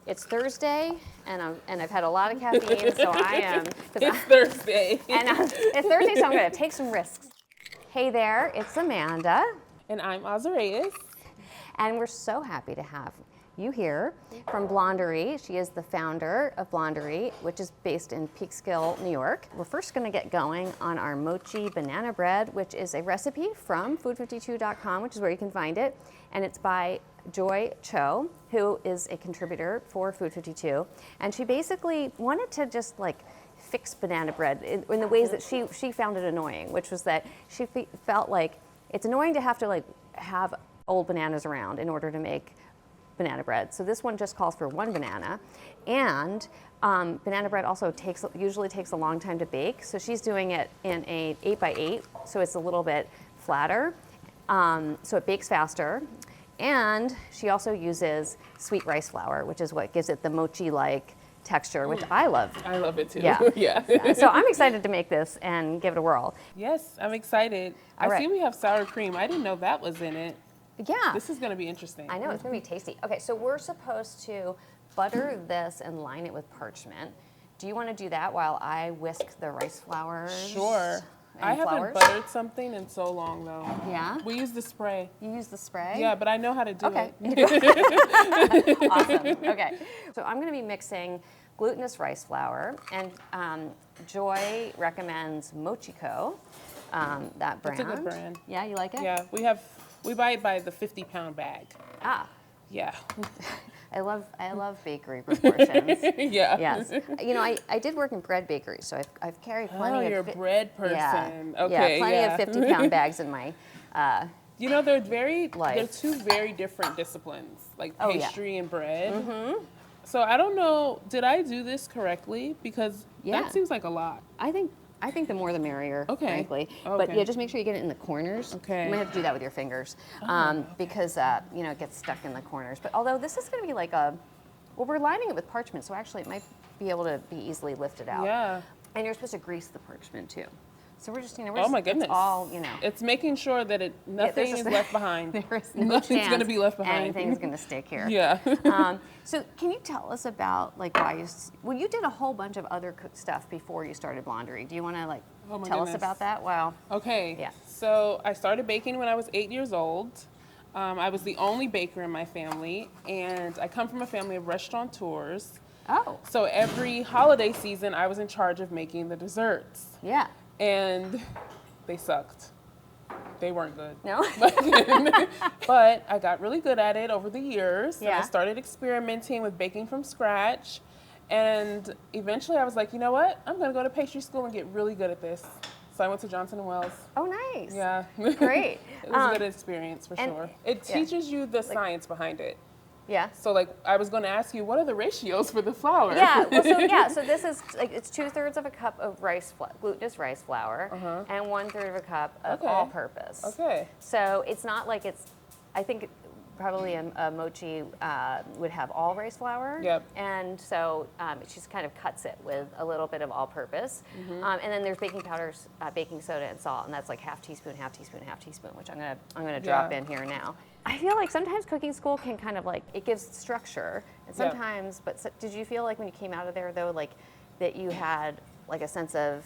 It's Thursday, and I've had a lot of caffeine, so I am. It's Thursday. It's Thursday, so I'm going to take some risks. Hey there, it's Amanda. And I'm Auzerais. And we're so happy to have you here from Blondery. She is the founder of Blondery, which is based in Peekskill, New York. We're first going to get going on our Mochi Banana Bread, which is a recipe from food52.com, which is where you can find it. And it's by Joy Cho, who is a contributor for Food52. And she basically wanted to just like fix banana bread in the ways that she found it annoying, which was that she felt like it's annoying to have to like have old bananas around in order to make banana bread. So this one just calls for one banana. And banana bread also usually takes a long time to bake. So she's doing it in a 8x8, so it's a little bit flatter. So it bakes faster. And she also uses sweet rice flour, which is what gives it the mochi-like texture, which I love. I love it too. Yeah. Yeah. So I'm excited to make this and give it a whirl. Yes, I'm excited. All right. I see we have sour cream. I didn't know that was in it. Yeah. This is going to be interesting. I know, it's going to be tasty. Okay, so we're supposed to butter this and line it with parchment. Do you want to do that while I whisk the rice flours? Sure. I haven't buttered something in so long, though. Yeah? We use the spray. You use the spray? Yeah, but I know how to do it. Awesome. Okay. So I'm going to be mixing glutinous rice flour, and Joy recommends Mochiko, that brand. That's a good brand. Yeah, you like it? Yeah, we buy it by the 50-pound bag. Ah. Yeah. I love bakery proportions. Yeah. Yes. You know, I did work in bread bakeries, so I've carried plenty of. Oh, you're a bread person. Yeah. Okay. Yeah, plenty of 50-pound bags in my. You know, they're two very different disciplines, like pastry and bread. Mm-hmm. So I don't know, did I do this correctly? Because that seems like a lot. I think the more the merrier, frankly. Okay. But yeah, just make sure you get it in the corners. Okay. You might have to do that with your fingers because, you know, it gets stuck in the corners. But although this is going to be like we're lining it with parchment, so actually it might be able to be easily lifted out. Yeah. And you're supposed to grease the parchment too. So we're just, oh my goodness. It's all, you know. It's making sure that nothing is left behind. There's no Nothing's going to be left behind. Anything's going to stick here. Yeah. So can you tell us about like why you did a whole bunch of other cook stuff before you started Blondery. Do you want to tell us about that? Wow. Okay. Yeah. So I started baking when I was 8 years old. I was the only baker in my family, and I come from a family of restaurateurs. Oh. So every holiday season, I was in charge of making the desserts. Yeah. And they sucked. They weren't good. No? But I got really good at it over the years. Yeah. And I started experimenting with baking from scratch. And eventually I was like, you know what? I'm going to go to pastry school and get really good at this. So I went to Johnson & Wells. Oh, nice. Yeah. Great. It was a good experience for sure. It teaches you the science behind it. Yeah. So like I was going to ask you, what are the ratios for the flour? Yeah. Well, so this is like it's 2/3 of a cup of glutinous rice flour and 1/3 of a cup of all-purpose. Okay. So it's not like I think probably a mochi would have all rice flour. Yep. And so she just kind of cuts it with a little bit of all-purpose. And then there's baking powders, baking soda, and salt, and that's like half teaspoon, which I'm gonna drop in here now. I feel like sometimes cooking school can kind of like, it gives structure, and sometimes, did you feel like when you came out of there though, like that you had like a sense of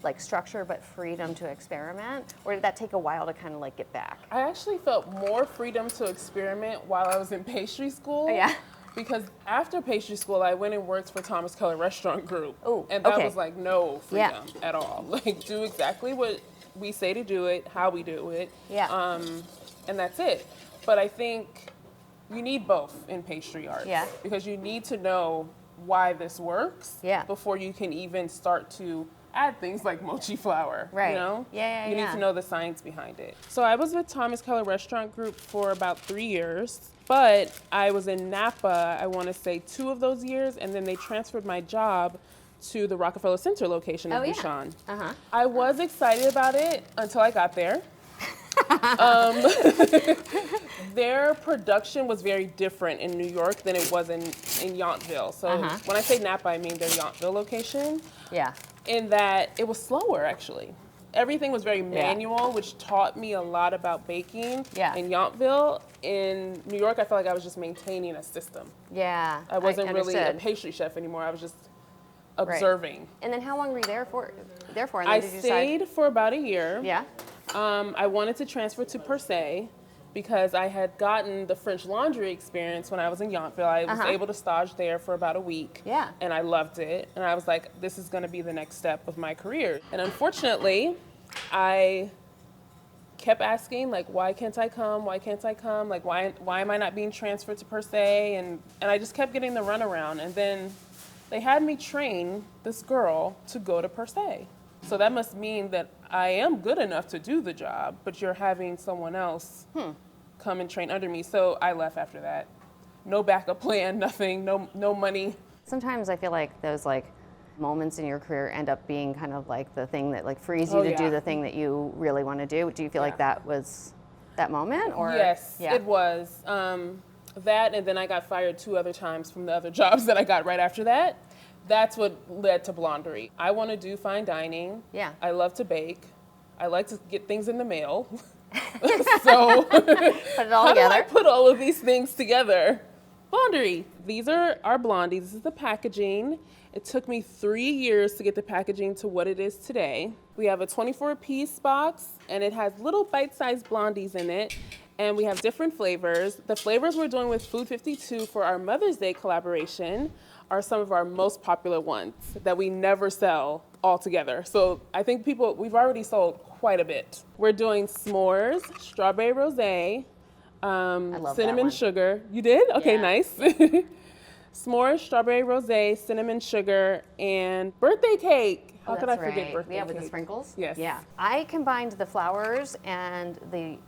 like structure but freedom to experiment, or did that take a while to kind of like get back? I actually felt more freedom to experiment while I was in pastry school. Yeah. Because after pastry school, I went and worked for Thomas Keller Restaurant Group. Oh, and that was like no freedom at all. Like do exactly what we say to do it, how we do it. Yeah. And that's it. But I think you need both in pastry arts. Yeah. Because you need to know why this works before you can even start to add things like mochi flour. Right. You know? You need to know the science behind it. So I was with Thomas Keller Restaurant Group for about 3 years, but I was in Napa, I want to say 2 of those years, and then they transferred my job to the Rockefeller Center location of Bouchon. I was excited about it until I got there. Their production was very different in New York than it was in Yountville. So when I say Napa, I mean their Yountville location. Yeah. In that it was slower, actually. Everything was very manual, which taught me a lot about baking. Yeah. In Yountville, in New York, I felt like I was just maintaining a system. Yeah. I wasn't really a understood. pastry chef anymore. I was just observing. And then how long were you there for? And then I did you stayed for about a year. Yeah. I wanted to transfer to Per Se because I had gotten the French laundry experience when I was in Yountville. I was able to stage there for about a week. Yeah. And I loved it. And I was like, this is going to be the next step of my career. And unfortunately, I kept asking, like, why can't I come? Why can't I come? Like, why am I not being transferred to Per Se? And I just kept getting the runaround. And then they had me train this girl to go to Per Se. So that must mean that I am good enough to do the job, but you're having someone else come and train under me. So I left after that. No backup plan, nothing, no money. Sometimes I feel like those like moments in your career end up being kind of like the thing that like frees you to do the thing that you really want to do. Do you feel like that was that moment? Or Yes, it was. That, and then I got fired 2 other times from the other jobs that I got right after that. That's what led to Blondery. I want to do fine dining. Yeah. I love to bake. I like to get things in the mail. So put it all how together. do I put all of these things together? Blondery. These are our blondies. This is the packaging. It took me 3 years to get the packaging to what it is today. We have a 24-piece box, and it has little bite-sized blondies in it. And we have different flavors. The flavors we're doing with Food52 for our Mother's Day collaboration are some of our most popular ones that we never sell altogether. So I think we've already sold quite a bit. We're doing s'mores, strawberry rosé, cinnamon sugar. You did? Okay, nice. S'mores, strawberry rosé, cinnamon sugar, and birthday cake. How could I forget birthday cake? With the sprinkles? Yes. Yeah. I combined the flours and the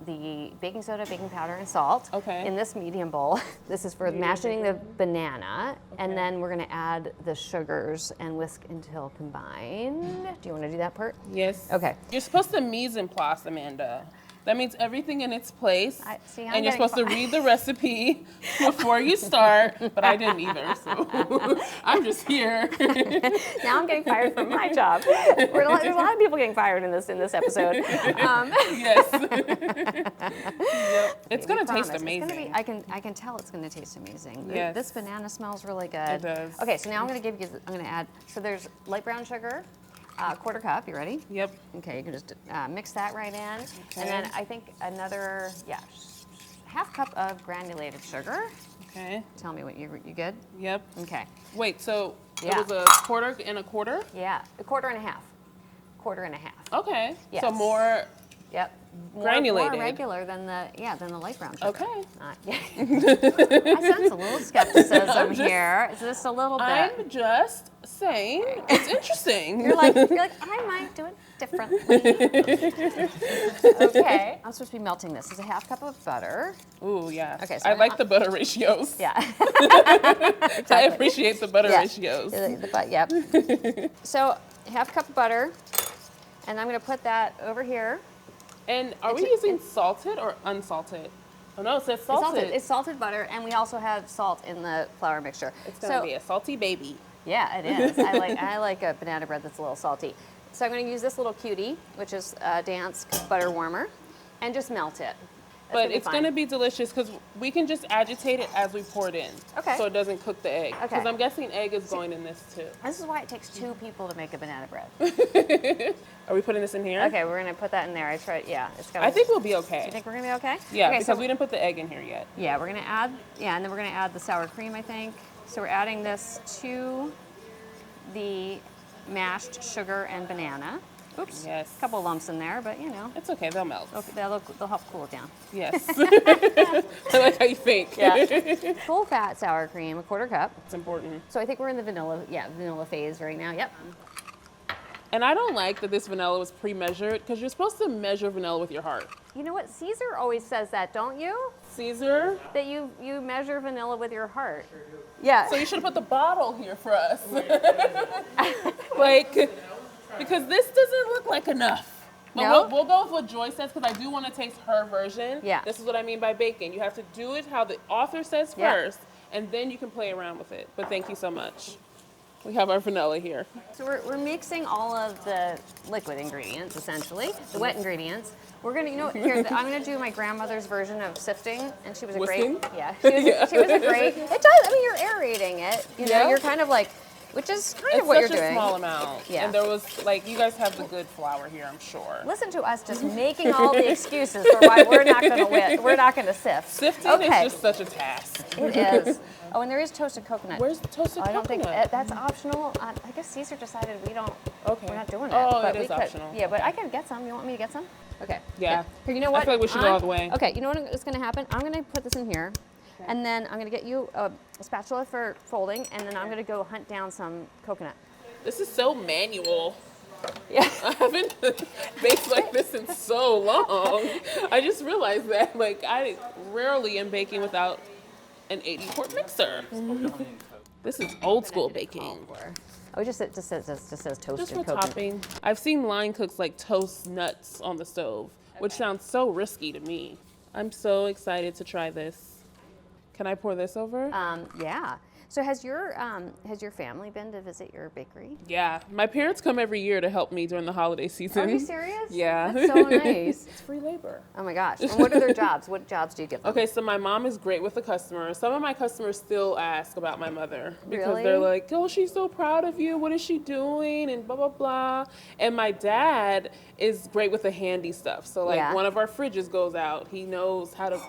baking soda, baking powder, and salt in this medium bowl. This is for mashing the banana. And then we're going to add the sugars and whisk until combined. Do you want to do that part? Yes. Okay. You're supposed to mise en place, Amanda. That means everything in its place. And you're supposed to read the recipe before you start, but I didn't either, so I'm just here. Now I'm getting fired from my job. There's a lot of people getting fired in this episode. Yes. Yep. It's going to taste amazing. I can tell it's going to taste amazing. Yes. This banana smells really good. It does. Okay, so now I'm going to add, so there's light brown sugar, 1/4 cup, you ready? Yep. Okay, you can just mix that right in. Okay. And then I think another, 1/2 cup of granulated sugar. Okay. Tell me what you good? Yep. Okay. Wait, so it was a 1/4 and a 1/4? Yeah, 1/4 and a half. 1/4 and a half. Okay. Yes. So more. Yep. Granulated. More regular than the light brown sugar. Okay. I sense a little skepticism here. Is this a little bit? I'm just saying, it's interesting. You're like, I might do it differently. Okay. I'm supposed to be melting this. This is a 1/2 cup of butter. Ooh, yeah. Okay. So I like the butter ratios. Yeah. Exactly. I appreciate the butter ratios. Yep. So 1/2 cup of butter, and I'm going to put that over here. And are we using salted or unsalted? Oh no, it says salted. It's salted butter, and we also have salt in the flour mixture. It's gonna be a salty baby. Yeah, it is. I like a banana bread that's a little salty. So I'm going to use this little cutie, which is a Dansk butter warmer, and just melt it. But it's going to be delicious because we can just agitate it as we pour it in. Okay. So it doesn't cook the egg. Okay. Because I'm guessing egg is going in this too. This is why it takes 2 people to make a banana bread. Are we putting this in here? Okay, we're going to put that in there. It's got. I think we'll be okay. You think we're going to be okay? Yeah, okay, because we didn't put the egg in here yet. Yeah, we're going to add, and then we're going to add the sour cream, I think. So we're adding this to the mashed sugar and banana. Oops. Yes. A couple lumps in there, but you know. It's okay, they'll melt. They'll help cool it down. Yes. I like how you think. Yeah. Full fat sour cream, 1/4 cup. It's important. So I think we're in the vanilla phase right now. Yep. And I don't like that this vanilla was pre-measured because you're supposed to measure vanilla with your heart. You know what? Caesar always says that, don't you? Caesar? That you measure vanilla with your heart. Yeah. So you should have put the bottle here for us. Because this doesn't look like enough. But No? we'll go with what Joy says because I do want to taste her version. Yeah. This is what I mean by baking. You have to do it how the author says Yeah. first, and then you can play around with it. But thank you so much. We have our vanilla here. So we're mixing all of the liquid ingredients, essentially, the wet ingredients. We're gonna, here, I'm gonna do my grandmother's version of sifting, and she was a Whisking? great, she was a great, it does, I mean, you're aerating it, Yeah. you're kind of like, which is kind of It's what you're such a doing. small amount. Yeah. And there was, like, you guys have the good flour here, I'm sure. Listen to us just making all the excuses for why we're not gonna sift. Sifting is just such a task. It is. Oh, and there is toasted coconut. Where's the toasted I don't coconut? think that's optional. I guess Caesar decided we're not doing it. Oh, but it is we could. optional. Yeah, but I can get some. You want me to get some? Okay. Yeah. Here, you know what? I feel like we should go all the way. Okay, you know what's going to happen? I'm going to put this in here, and then I'm going to get you a spatula for folding, and then I'm going to go hunt down some coconut. This is so manual. Yeah. I haven't baked like this in so long. I just realized that. Like, I rarely am baking without an 80-quart mixer. This is old school baking. Oh, it just says toasted Just for coconut. topping. I've seen line cooks like toast nuts on the stove, which sounds so risky to me. I'm so excited to try this. Can I pour this over? Yeah. So has your family been to visit your bakery? Yeah. My parents come every year to help me during the holiday season. Are you serious? Yeah. That's so nice. It's free labor. Oh my gosh. And what are their jobs? What jobs do you give them? Okay, so my mom is great with the customers. Some of my customers still ask about my mother because Really? they're like, oh, she's so proud of you. What is she doing? And blah, blah, blah. And my dad is great with the handy stuff. So like one of our fridges goes out. He knows how to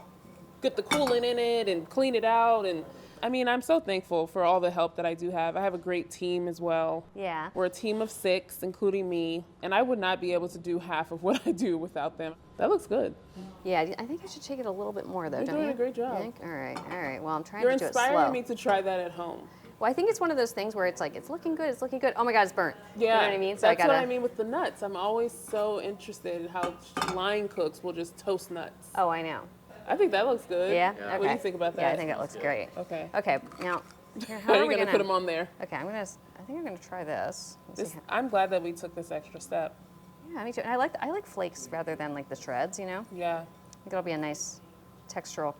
get the coolant in it and clean it out. And I mean, I'm so thankful for all the help that I do have. I have a great team as well. Yeah. We're a team of 6, including me. And I would not be able to do half of what I do without them. That looks good. Yeah, I think I should take it a little bit more, though, You're don't doing you? a great job. You think? All right. Well, I'm trying You're to do it slow. inspiring me to try that at home. Well, I think it's one of those things where it's like, it's looking good. Oh my God, it's burnt. Yeah, You know what I mean? So that's what I mean with the nuts. I'm always so interested in how line cooks will just toast nuts. Oh, I know. I think that looks good. Yeah? Okay. What do you think about that? Yeah, I think that looks great. Okay. Okay, now, How are you going to put them on there? Okay, I think I'm going to try this. I'm glad that we took this extra step. Yeah, me too. And I like flakes rather than like the shreds, you know? Yeah. I think it'll be a nice textural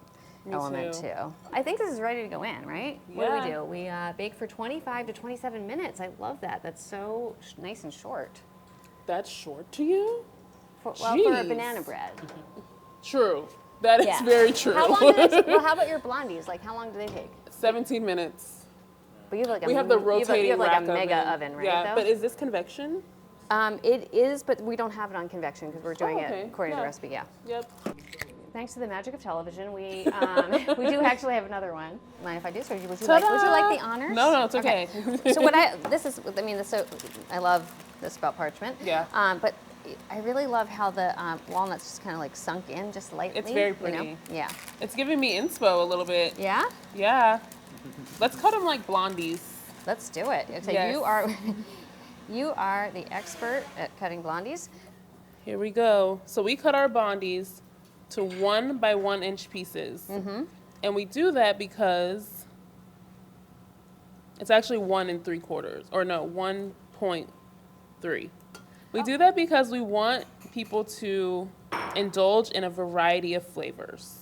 element too. I think this is ready to go in, right? Yeah. What do? We bake for 25 to 27 minutes. I love that. That's so nice and short. That's short to you? For a banana bread. True. That is very true. How long how about your blondies? Like, how long do they take? 17 minutes. But you have like We have the rotating you have like rack a mega oven, right? Yeah, though? but is this convection? It is, but we don't have it on convection because we're doing okay. it according to the recipe. Yeah. Yep. Thanks to the magic of television, we we do actually have another one. Mind if I do? So would you like the honors? No, it's okay. So I love this about parchment. Yeah. But I really love how the walnuts just kind of like sunk in just lightly. It's very pretty. You know? Yeah. It's giving me inspo a little bit. Yeah? Yeah. Let's cut them like blondies. Let's do it. So Yes. you are the expert at cutting blondies. Here we go. So we cut our blondies to 1 by 1 inch pieces. Mm-hmm. And we do that because it's actually 1 3/4, or no, 1.3. We do that because we want people to indulge in a variety of flavors.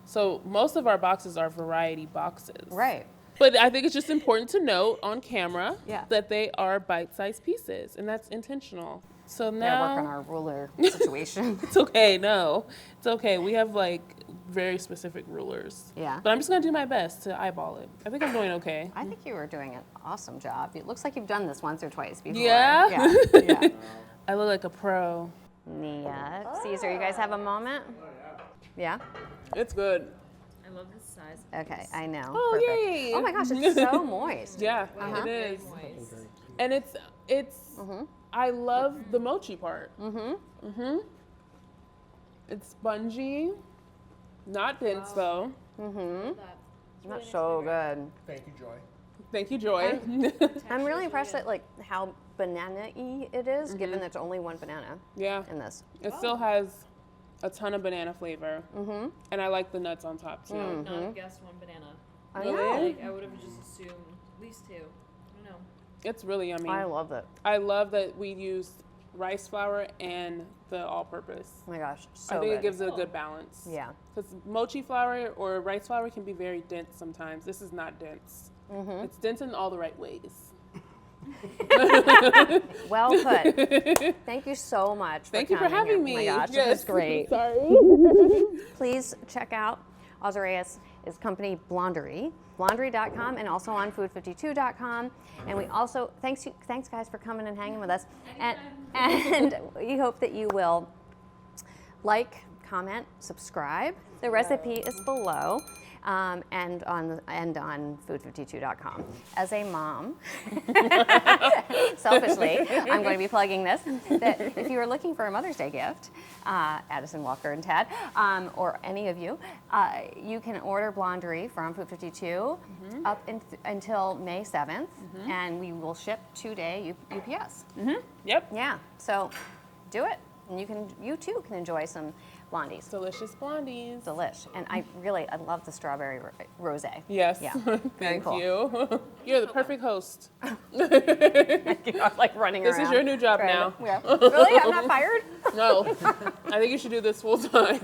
So most of our boxes are variety boxes. Right. But I think it's just important to note on camera that they are bite-sized pieces, and that's intentional. So now work on our ruler situation. It's okay. No, it's okay. We have like very specific rulers. Yeah. But I'm just gonna do my best to eyeball it. I think I'm doing okay. I think you are doing an awesome job. It looks like you've done this once or twice before. Yeah? Yeah. I look like a pro. Nia, Caesar, you guys have a moment? Yeah? It's good. I love this size. Okay, I know. Oh, Perfect. yay. Oh my gosh, it's so moist. Yeah, it is. And it's. I love the mochi part. It's spongy, not dense though. That's so good. Thank you, Joy. Thank you, Joy. I'm really impressed at like how banana-y it is, given that it's only one banana Yeah, in this. it still has a ton of banana flavor, and I like the nuts on top too. I would not have guessed 1 banana. I Really? know. Like, I would have just assumed at least 2. I don't know. It's really yummy. I love it. I love that we used rice flour and the all-purpose. Oh my gosh, so I think good. it gives it a good balance. Yeah. Because mochi flour or rice flour can be very dense sometimes. This is not dense. It's dense in all the right ways. Well put. Thank you so much. Thank you for having me. Oh my gosh, Yes. this is great. Sorry. Please check out Auzerais' company Blondery, blondery.com, and also on food52.com. And we also thanks guys for coming and hanging with us. And we hope that you will like, comment, subscribe. The recipe is below. And on food52.com. As a mom, selfishly, I'm going to be plugging this. That if you are looking for a Mother's Day gift, Addison, Walker, and Tad, or any of you, you can order Blondery from Food52 up until May 7th, and we will ship 2-day UPS. Yep. Yeah, so do it, and you too can enjoy some blondies. Delicious blondies. Delish. And I love the strawberry rosé. Yes. Yeah. Thank cool. you. You're the perfect host. I'm like running This around. is your new job Right. now. Yeah. Really? I'm not fired? No. I think you should do this full time.